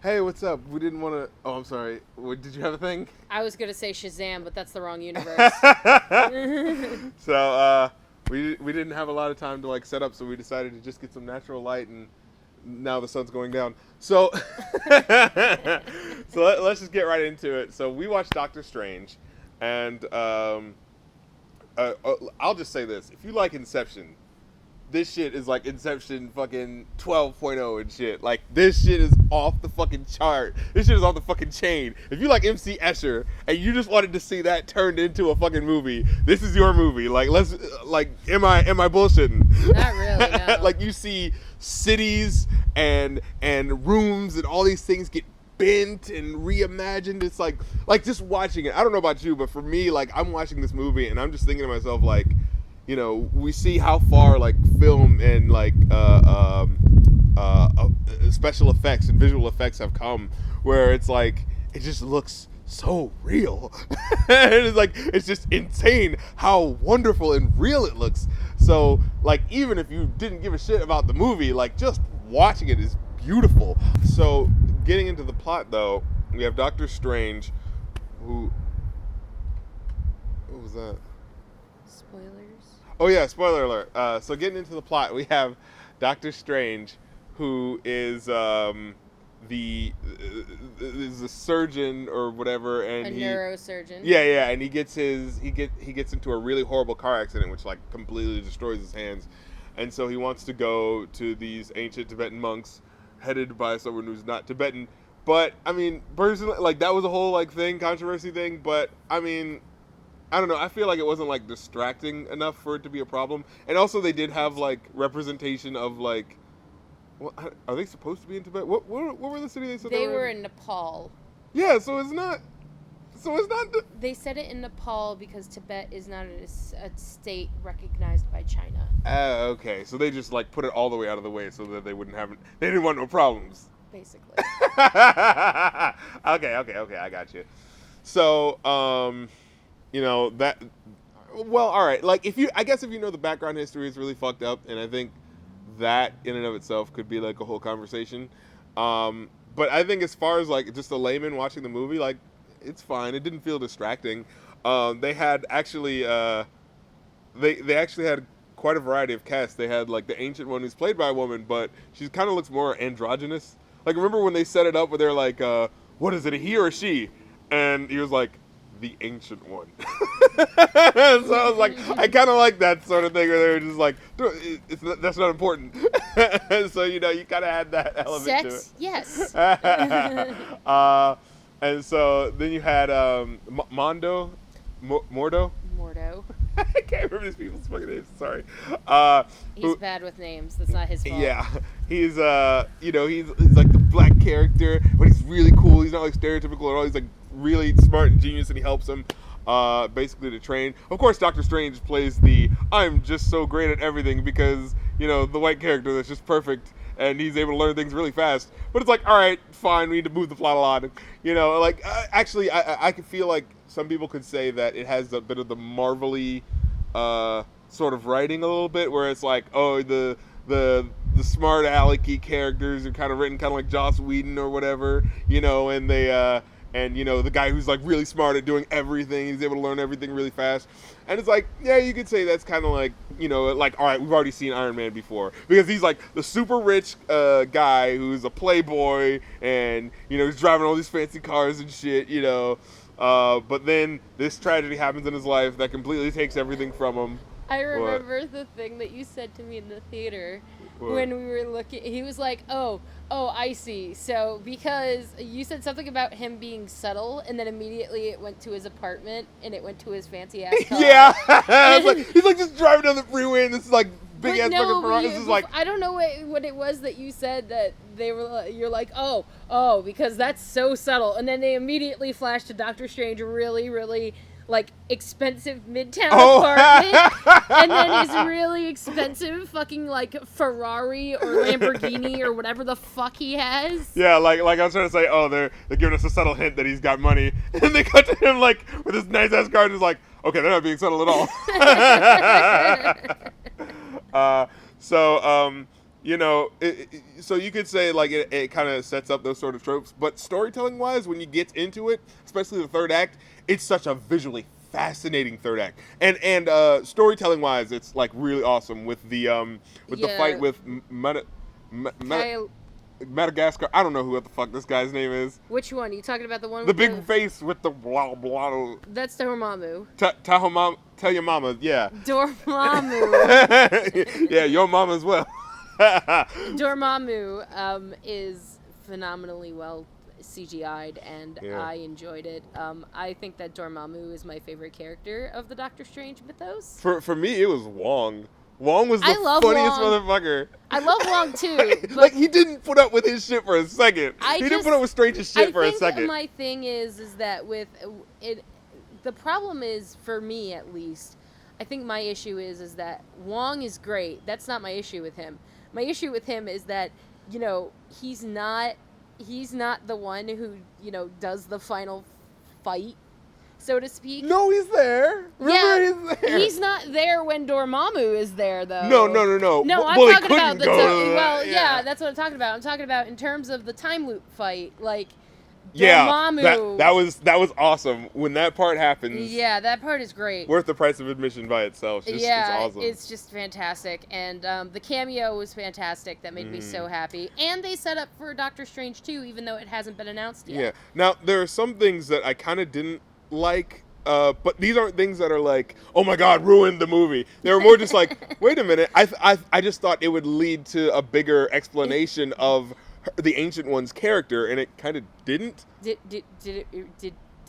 Hey, what's up? We didn't want to... Oh, I'm sorry. Did you have a thing? I was going to say Shazam, but that's the wrong universe. So, we didn't have a lot of time to, like, set up, so we decided to just get some natural light, and now the sun's going down. So, let's just get right into it. So, we watched Doctor Strange, and I'll just say this. If you like Inception... This shit is like Inception fucking 12.0 and shit. Like, this shit is off the fucking chart. This shit is off the fucking chain. If you like MC Escher and you just wanted to see that turned into a fucking movie, this is your movie. Like, am I bullshitting? Not really, no. Like, you see cities and rooms and all these things get bent and reimagined. It's like just watching it. I don't know about you, but for me, like, I'm watching this movie and I'm just thinking to myself, like, you know, we see how far, like, film and, like, special effects and visual effects have come, where it's like, it just looks so real. And it's like, it's just insane how wonderful and real it looks. So, like, even if you didn't give a shit about the movie, like, just watching it is beautiful. So, getting into the plot, though, we have Doctor Strange, who... What was that? Spoilers? Oh yeah, spoiler alert. So getting into the plot, we have Doctor Strange, who is the surgeon or whatever, and neurosurgeon. Yeah, and he gets into a really horrible car accident, which like completely destroys his hands, and so he wants to go to these ancient Tibetan monks, headed by someone who's not Tibetan. But I mean, personally, like that was a whole like controversy thing. But I mean, I don't know. I feel like it wasn't like distracting enough for it to be a problem. And also, they did have like representation of like, are they supposed to be in Tibet? What were the city they said they were in? Nepal. Yeah, so it's not. They said it in Nepal because Tibet is not a state recognized by China. Okay. So they just like put it all the way out of the way so that they didn't want no problems. Basically. Okay, I got you. So, you know, that, well, all right. Like, I guess if you know the background history, it's really fucked up, and I think that in and of itself could be like a whole conversation. But I think as far as like just a layman watching the movie, like, it's fine. It didn't feel distracting. They had actually, they actually had quite a variety of casts. They had like the ancient one who's played by a woman, but she kind of looks more androgynous. Like, remember when they set it up where they're like, what is it, a he or a she? And he was like, the ancient one. So I was like, I kind of like that sort of thing where they were just like, that's not important. So, you know, you kind of had that element to it. Yes. And so then you had Mordo. I can't remember these people's fucking names. Sorry. He's bad with names. That's not his fault. Yeah, he's you know, he's like the black character, but he's really cool. He's not like stereotypical at all. He's like really smart and genius, and he helps him basically to train. Of course, Doctor Strange plays the I'm just so great at everything because, you know, the white character that's just perfect. And he's able to learn things really fast. But it's like, all right, fine, we need to move the plot along. You know, like, actually, I could feel like some people could say that it has a bit of the Marvel-y sort of writing a little bit, where it's like, oh, the smart alecky characters are kind of written kind of like Joss Whedon or whatever, you know, and they... And, you know, the guy who's, like, really smart at doing everything, he's able to learn everything really fast. And it's like, yeah, you could say that's kind of like, you know, like, all right, we've already seen Iron Man before. Because he's, like, the super rich guy who's a playboy and, you know, he's driving all these fancy cars and shit, you know. But then this tragedy happens in his life that completely takes everything from him. I remember the thing that you said to me in the theater when we were looking. He was like, oh, I see. So because you said something about him being subtle, and then immediately it went to his apartment, and it went to his fancy ass car. Yeah. He's like just driving down the freeway, and this is like big ass fucking Ferrari. This is like, I don't know what it was that you said that they were. You're like, oh, because that's so subtle, and then they immediately flashed to Doctor Strange really, really, like, expensive Midtown apartment, and then his really expensive fucking, like, Ferrari or Lamborghini or whatever the fuck he has. Yeah, like I was trying to say, oh, they're giving us a subtle hint that he's got money, and they cut to him, like, with his nice-ass car, and he's like, okay, they're not being subtle at all. so you could say like it kind of sets up those sort of tropes, but storytelling wise, when you get into it, especially the third act, it's such a visually fascinating third act, and storytelling wise, it's like really awesome with the fight with Kyle, Madagascar. I don't know who the fuck this guy's name is. which one? You talking about the one The with big face with the blah blah. That's Dormammu. Tell your mama, yeah. Dormammu. Yeah, your mama as well. Dormammu is phenomenally well CGI'd, and Yeah. I enjoyed it. I think that Dormammu is my favorite character of the Doctor Strange mythos. For me, it was Wong. Wong was the I love funniest Wong. motherfucker. I love Wong too, but Like, he didn't put up with his shit for a second. He didn't put up with Strange's shit for a second. My thing is that with it, the problem is, for me at least, I think my issue is that Wong is great. That's not my issue with him. My issue with him is that, he's not the one who, does the final fight, so to speak. No, he's there. Remember, he's there. He's not there when Dormammu is there, though. No. No, Well, I'm he talking about couldn't go to well, yeah, that's what I'm talking about. I'm talking about in terms of the time loop fight, like Yeah, Dormammu. that was awesome. When that part happens, Yeah, that part is great. worth the price of admission by itself. It's awesome. It's just fantastic, and the cameo was fantastic. That made me so happy, and they set up for Doctor Strange 2, even though it hasn't been announced yet. Yeah. Now, there are some things that I kind of didn't like, but these aren't things that are like, oh my god, ruined the movie. They were more just like, wait a minute, I just thought it would lead to a bigger explanation of the Ancient One's character, and it kind of didn't. Did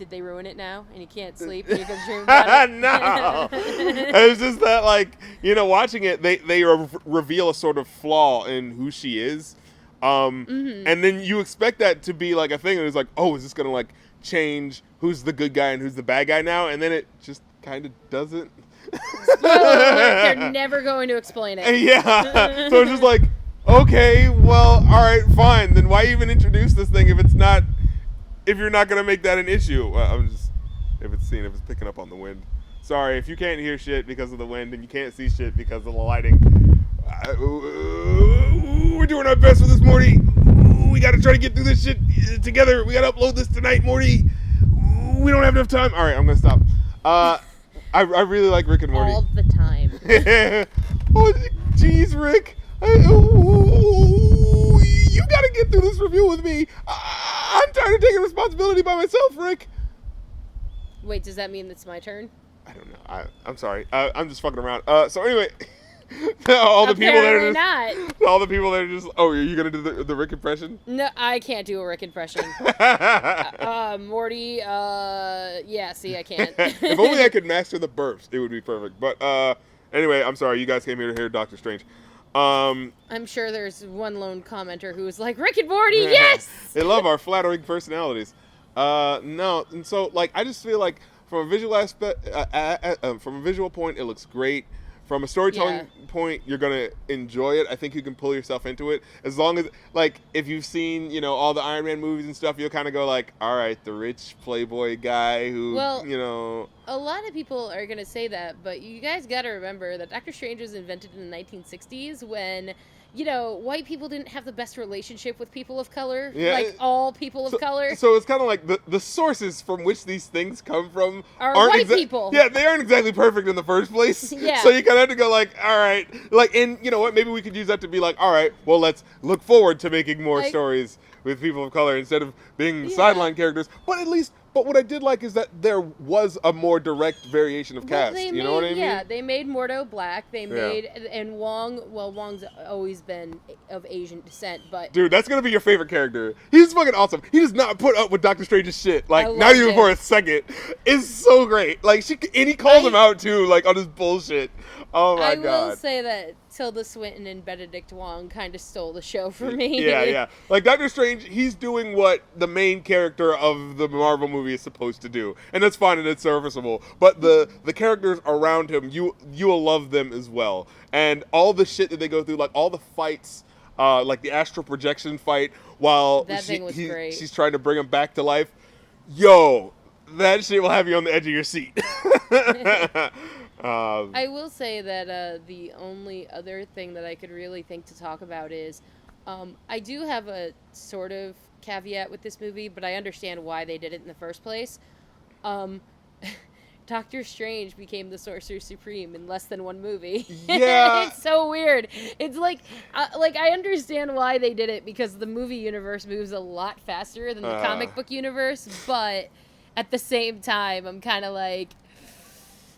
they ruin it now, and you can't sleep and you can dream about it? No. It's just that, like, watching it, they reveal a sort of flaw in who she is. And then you expect that to be like a thing, and it's like, oh, is this gonna like change who's the good guy and who's the bad guy now? And then it just kind of doesn't. Spoiler alert, they're never going to explain it. Yeah. So it's just like, okay, well, all right, fine. Then why even introduce this thing if you're not gonna make that an issue? If it's picking up on the wind. Sorry, if you can't hear shit because of the wind and you can't see shit because of the lighting. We're doing our best with this, Morty. We gotta try to get through this shit together. We gotta upload this tonight, Morty. We don't have enough time. All right, I'm gonna stop. I really like Rick and Morty. All the time. Oh, jeez, Rick. You gotta get through this review with me. I'm tired of taking responsibility by myself, Rick. Wait, does that mean it's my turn? I don't know. I'm sorry. I'm just fucking around. So anyway, all the people that are just. Oh, are you gonna do the Rick impression? No, I can't do a Rick impression. Morty. Yeah. See, I can't. If only I could master the burps, it would be perfect. But anyway, I'm sorry. You guys came here to hear Doctor Strange. I'm sure there's one lone commenter who was like, Rick and Morty, yes! They love our flattering personalities. No, and so, like, I just feel like from a visual aspect, from a visual point, it looks great. From a storytelling point, you're gonna enjoy it. I think you can pull yourself into it as long as, like, if you've seen, all the Iron Man movies and stuff, you'll kind of go like, all right, the rich playboy guy who, A lot of people are gonna say that, but you guys gotta remember that Doctor Strange was invented in the 1960s when, white people didn't have the best relationship with people of color, like all people of color. So it's kind of like the sources from which these things come from are aren't white people. Yeah, they aren't exactly perfect in the first place. Yeah. So you kind of have to go like, all right, like, and you know what? Maybe we could use that to be like, all right, well, let's look forward to making more stories with people of color instead of being sideline characters. But what I did like is that there was a more direct variation of cast. You know what I mean? Yeah, they made Mordo black. They made, and Wong, Wong's always been of Asian descent, but... Dude, that's going to be your favorite character. He's fucking awesome. He does not put up with Doctor Strange's shit. Like, not even for a second. It's so great. Like, and he calls him out, too, like, on his bullshit. Oh, my God. I will say that Tilda Swinton and Benedict Wong kind of stole the show for me. Yeah. Like, Doctor Strange, he's doing what the main character of the Marvel movie is supposed to do. And that's fine and it's serviceable. But the characters around him, you'll love them as well. And all the shit that they go through, like, all the fights, like the astral projection fight, while thing was great. She's trying to bring him back to life. Yo, that shit will have you on the edge of your seat. I will say that the only other thing that I could really think to talk about is I do have a sort of caveat with this movie, but I understand why they did it in the first place. Um, Doctor Strange became the Sorcerer Supreme in less than one movie. Yeah. It's so weird. It's like I understand why they did it because the movie universe moves a lot faster than the comic book universe, but at the same time, I'm kind of like,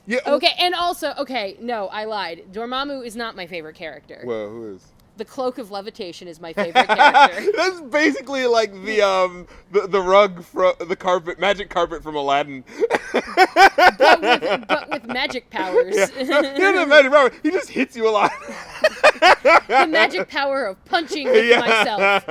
Yeah. okay, and also, okay, no, I lied. Dormammu is not my favorite character. Well, who is? The Cloak of Levitation is my favorite character. That's basically like the rug from the carpet, magic carpet from Aladdin. but with magic powers. Yeah. He doesn't have magic power. He just hits you a lot. The magic power of punching with myself.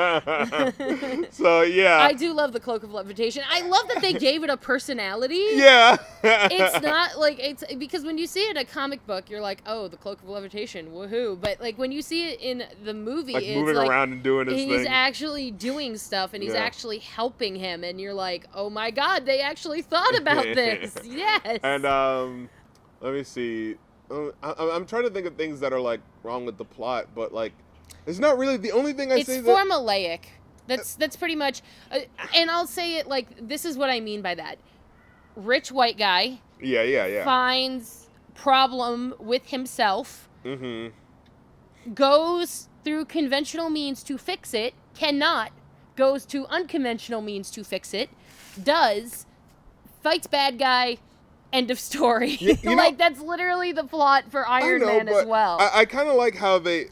So yeah. I do love the Cloak of Levitation. I love that they gave it a personality. Yeah. It's not like it's because when you see it in a comic book, you're like, oh, the Cloak of Levitation, woohoo! But like when you see it in the movie, like it's moving like around and doing his he's thing. actually doing stuff and he's Yeah. actually helping him, and you're like, oh my god, they actually thought about this. Yes. And let me see. I'm trying to think of things that are like wrong with the plot, but like it's not really the only thing I it's say. formulaic. That's pretty much, and I'll say it like this is what I mean by that. Rich white guy. Yeah. Finds problem with himself. Mm-hmm. Goes through conventional means to fix it. Cannot. Goes to unconventional means to fix it. Does. Fights bad guy. End of story. Like that's literally the plot for Iron Man as well. I kind of like how they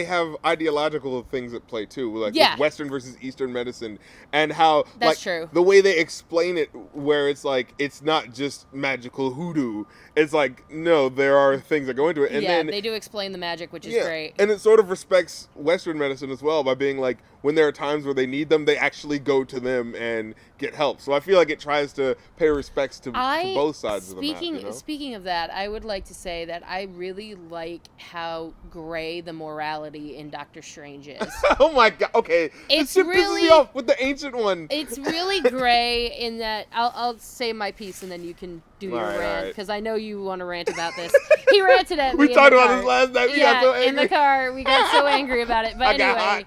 have ideological things at play too, like with Western versus Eastern medicine, and how that's like true. The way they explain it, where it's like it's not just magical hoodoo. It's like no, there are things that go into it, and then they do explain the magic, which is great. And it sort of respects Western medicine as well by being like when there are times where they need them, they actually go to them and get help. So I feel like it tries to pay respects to both sides of the map. You know? Speaking of that, I would like to say that I really like how gray the morality in Doctor Strange is. Oh my god! Okay, it's this really pisses me off with the ancient one. It's really gray in that I'll say my piece and then you can do your rant because I know you want to rant about this. He ranted at me. We talked about this last night. We got so angry. In the car, we got so angry about it. But anyway,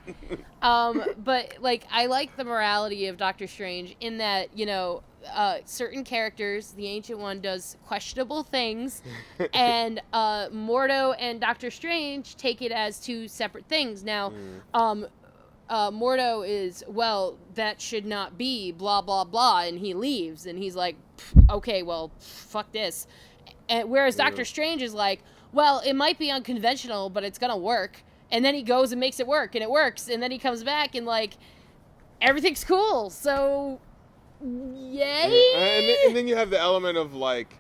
but like I like the morality of Doctor Strange in that certain characters, the Ancient One does questionable things, and Mordo and Doctor Strange take it as two separate things. Now, Mordo is, well, that should not be, blah, blah, blah, and he leaves, and he's like, okay, well, fuck this. And whereas Doctor Strange is like, well, it might be unconventional, but it's gonna work. And then he goes and makes it work, and it works, and then he comes back, and, like, everything's cool, so... Yay! And then you have the element of like,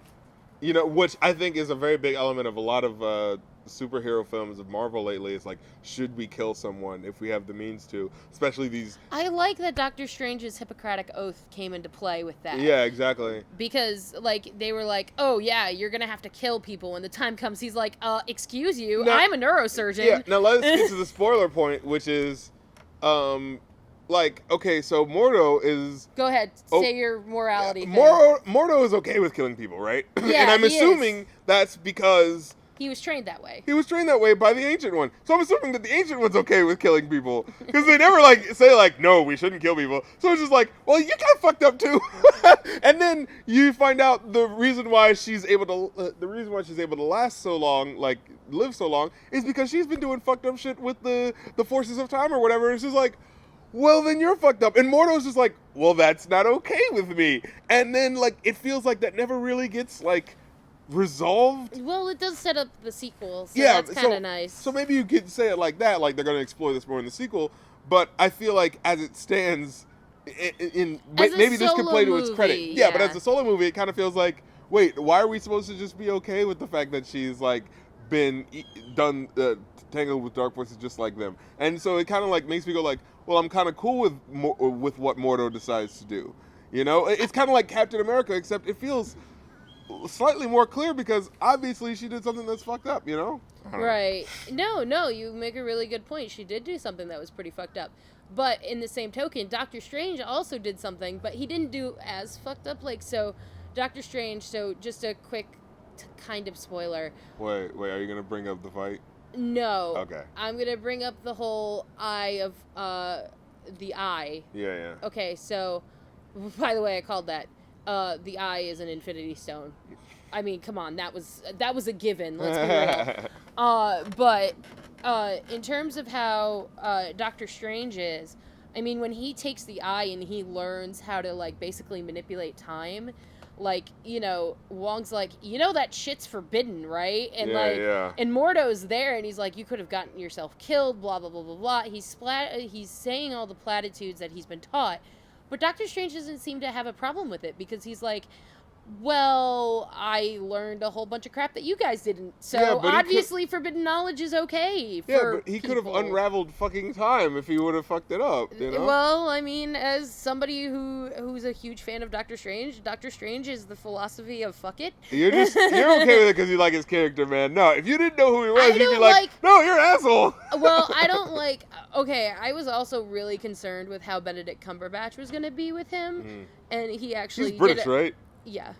which I think is a very big element of a lot of superhero films of Marvel lately. It's like, should we kill someone if we have the means to? Especially these. I like that Doctor Strange's Hippocratic Oath came into play with that. Yeah, exactly. Because like they were like, oh yeah, you're gonna have to kill people when the time comes. He's like, excuse you, I'm a neurosurgeon. Yeah. Now let's get to the spoiler point, which is, like, okay, so Mordo is... Go ahead, say your morality thing. Mordo is okay with killing people, right? Yeah, and I'm assuming that's because... He was trained that way. He was trained that way by the Ancient One. So I'm assuming that the Ancient One's okay with killing people. Because they never, like, say, like, no, we shouldn't kill people. So it's just like, well, you kind of fucked up, too. And then you find out the reason why she's able to last so long, like, live so long, is because she's been doing fucked up shit with the forces of time or whatever. It's just like... well, then you're fucked up. And Mordo's just like, well, that's not okay with me. And then, like, it feels like that never really gets, like, resolved. Well, it does set up the sequel, so yeah, that's kind of nice. So maybe you could say it like that, like they're going to explore this more in the sequel. But I feel like as it stands, maybe this could play to its credit. Yeah, but as a solo movie, it kind of feels like, wait, why are we supposed to just be okay with the fact that she's, like, been tangled with dark forces just like them? And so it kind of, like, makes me go, like, well, I'm kind of cool with what Mordo decides to do. It's kind of like Captain America, except it feels slightly more clear because obviously she did something that's fucked up, Right. No, you make a really good point. She did do something that was pretty fucked up. But in the same token, Doctor Strange also did something, but he didn't do as fucked up. Like, so Doctor Strange, so just a quick kind of spoiler. Wait, are you gonna bring up the fight? No. Okay. I'm gonna bring up the whole eye of the eye. Yeah. Okay, so by the way, I called that. The eye is an Infinity Stone. I mean, come on, that was a given. Let's be real. But in terms of how Doctor Strange is, I mean, when he takes the eye and he learns how to like basically manipulate time, like, you know, Wong's like, you know that shit's forbidden, right? And and Mordo's there, and he's like, you could have gotten yourself killed, blah blah blah blah blah. He's saying all the platitudes that he's been taught, but Doctor Strange doesn't seem to have a problem with it because he's like, well, I learned a whole bunch of crap that you guys didn't. So obviously forbidden knowledge is okay for but he could have unraveled fucking time if he would have fucked it up, you know? Well, I mean, as somebody who's a huge fan of Doctor Strange is the philosophy of fuck it. You're okay with it because you like his character, man. No, if you didn't know who he was, you'd be like, no, you're an asshole. Well, I don't like... Okay, I was also really concerned with how Benedict Cumberbatch was going to be with him. And he actually... He's British, right? Yeah.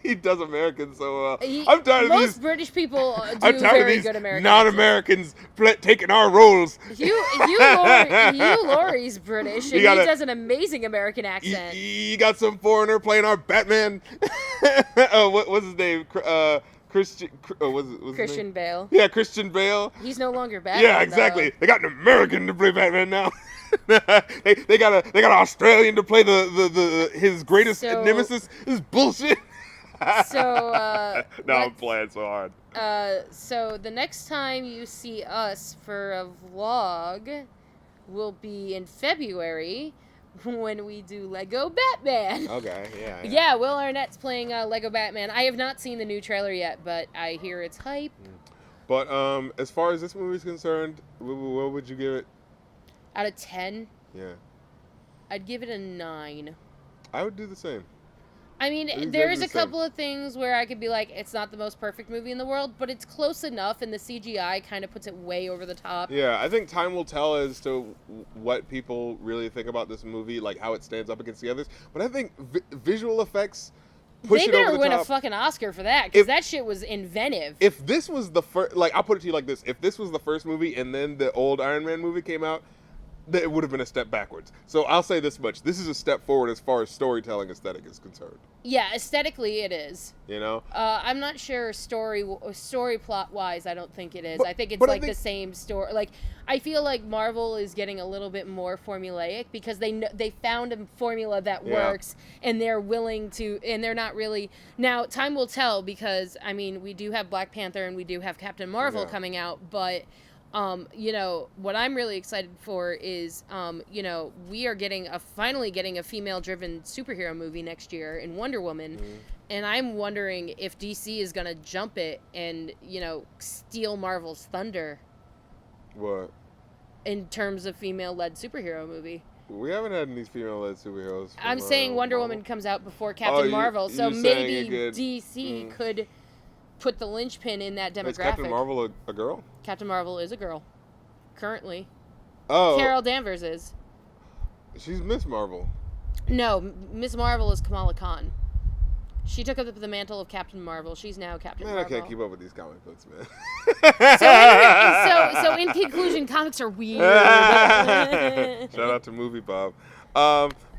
He does Americans so well. I'm tired of these. Most British people do very good American non-Americans taking our roles. Hugh Laurie's British, and he does an amazing American accent. You got some foreigner playing our Batman. What's his name? Christian Bale. Yeah, Christian Bale. He's no longer Batman. Yeah, exactly. Though. They got an American to play Batman now. they got an Australian to play his greatest nemesis. This is bullshit. So I'm playing so hard. So the next time you see us for a vlog will be in February when we do Lego Batman. Okay, yeah. Yeah, Will Arnett's playing Lego Batman. I have not seen the new trailer yet, but I hear it's hype. But as far as this movie is concerned, what would you give it? Out of 10? Yeah. I'd give it a 9. I would do the same. I mean, there's a couple of things where I could be like, it's not the most perfect movie in the world, but it's close enough, and the CGI kind of puts it way over the top. Yeah, I think time will tell as to what people really think about this movie, like how it stands up against the others. But I think visual effects push it over the top. They better win a fucking Oscar for that, because that shit was inventive. If this was the first, like, I'll put it to you like this. If this was the first movie and then the old Iron Man movie came out, it would have been a step backwards. So I'll say this much. This is a step forward as far as storytelling aesthetic is concerned. Yeah, aesthetically it is. You know? I'm not sure story plot wise, I don't think it is. I think it's the same story. Like, I feel like Marvel is getting a little bit more formulaic because they found a formula that works and they're willing to, and they're not really... Now, time will tell because, I mean, we do have Black Panther and we do have Captain Marvel coming out, but... you know, what I'm really excited for is, you know, we are finally getting a female-driven superhero movie next year in Wonder Woman, and I'm wondering if DC is going to jump it and, you know, steal Marvel's thunder. What? In terms of female-led superhero movie. We haven't had any female-led superheroes. I'm saying Wonder Woman comes out before Captain Marvel, so maybe DC could... put the linchpin in that demographic. Is Captain Marvel a girl? Captain Marvel is a girl. Currently. Oh. Carol Danvers is. She's Miss Marvel. No, Miss Marvel is Kamala Khan. She took up the mantle of Captain Marvel. She's now Captain Marvel. I can't keep up with these comic books, man. So in conclusion, comics are weird. Shout out to Movie Bob.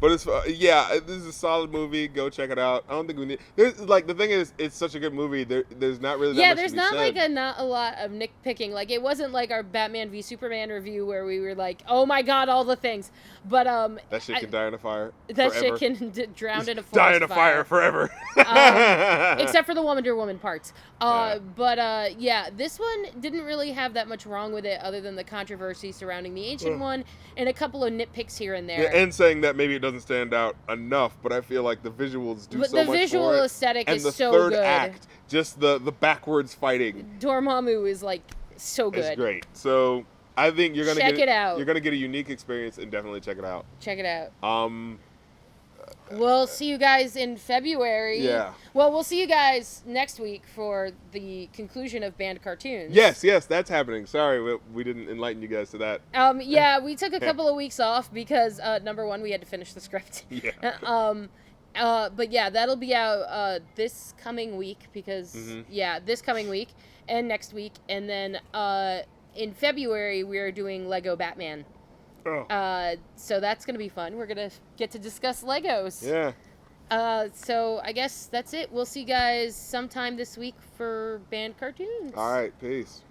But it's this is a solid movie. Go check it out. I don't think we need. There's like the thing is, it's such a good movie. There's not really that much there's to be not said. not a lot of nitpicking. Like it wasn't like our Batman v Superman review where we were like, oh my god, all the things. But that shit can die in a fire. That forever. shit can drown in a forest die in a fire forever. Except for the Wonder Woman parts. But this one didn't really have that much wrong with it, other than the controversy surrounding the ancient one and a couple of nitpicks here and there. Yeah, and saying that maybe it doesn't stand out enough, but I feel like the visuals do so much for it. The visual aesthetic is so good. And the third act, just the backwards fighting. Dormammu is like so good. It's great. So I think you're gonna check it out. You're gonna get a unique experience, and definitely check it out. Check it out. We'll see you guys in February. Yeah. Well, we'll see you guys next week for the conclusion of Banned Cartoons. Yes, that's happening. Sorry, we didn't enlighten you guys to that. We took a couple of weeks off because number one, we had to finish the script. Yeah. But yeah, that'll be out this coming week because this coming week and next week, and then in February we are doing Lego Batman. Oh. So that's gonna be fun. We're gonna get to discuss Legos. Yeah. So I guess that's it. We'll see you guys sometime this week for Banned Cartoons. All right. Peace.